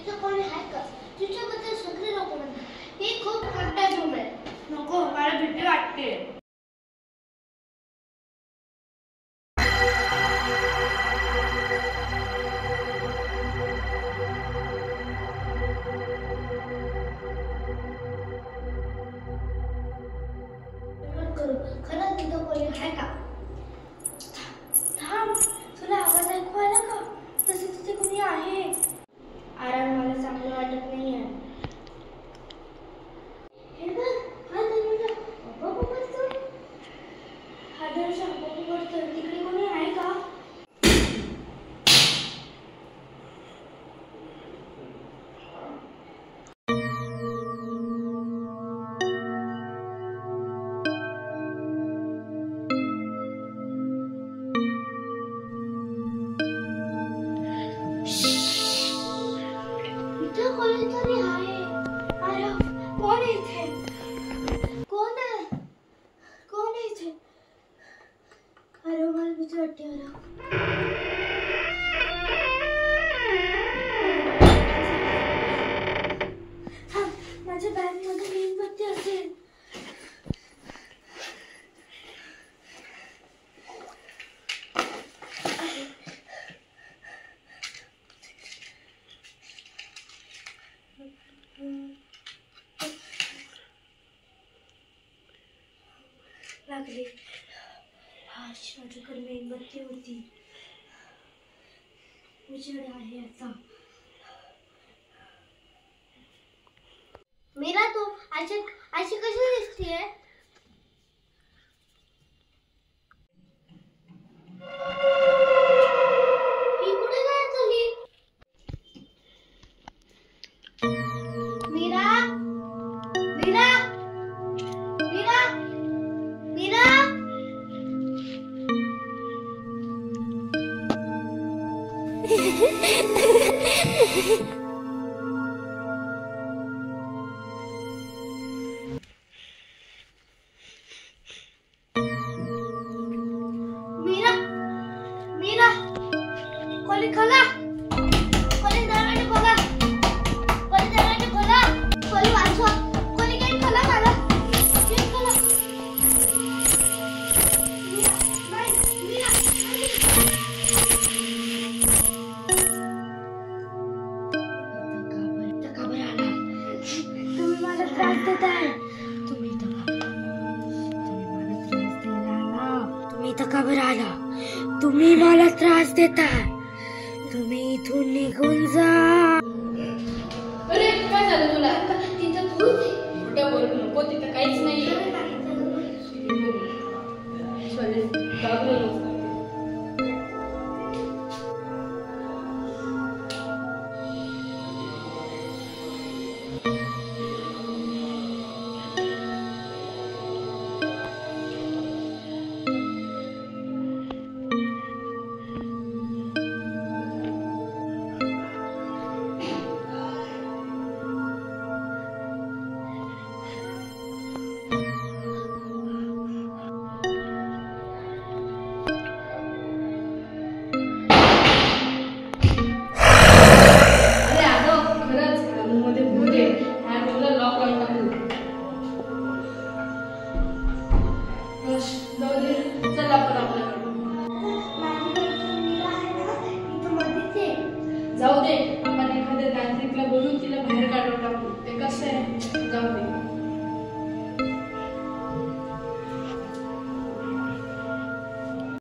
तिथं कोणी आहे का? तुझ्याबद्दल सगळे लोक म्हणतात हे खूप मोठा रूम आहे. नको, मला भीती वाटते. खरंच तिथं कोणी आहे का? थांब, तुला आवाज ऐकू आला का? तसे तिथे कोणी आहे. आराम, मला चांगलं वाटत नाहीये. हे बघ, हा दरवाजा आपोआप उघडतोय. हा दरवाजा आपोआप उघडतोय. तिकडे कोणी आहे का? इथं कोणीतरी आहे. अरे, कोण आहे इथे? कोण आहे? कोण आहे इथे? अरे, मला भीती वाटते. थांब, माझ्या बॅगमध्ये मेणबत्ती असेल. लागली. माझ्याकडे मेणबत्ती होती. उजेड आहे आता. मीरा, तू अशी कशी दिसतीये? ही कुठे काय झाली? मीरा, मीरा, मीरा, मीरा. मीरा, मीरा, खोली खोला. खोली दरवाजा खोला. खोली दरवाजा खोला. खोली वाचवा. खोली गेट खोला. मला गेट खोला. मीरा, नाही, मीरा, नाही. इथं का बरं आला? तुम्ही मला त्रास देताय. तुम्ही इथं का बरं आला? तुम्ही मला त्रास देताय. तुम्ही इथून निघून जा. अरे, काय झालं तुला? तिथं भूत आहे. खोटं बोलू नको, तिथं काहीच नाही. सॉरी, घाबरू नको. जाऊ दे, आपण एखाद्या तांत्रिकला बोलून तिला बाहेर काढून टाकू. ते कसं आहे? जाऊ दे.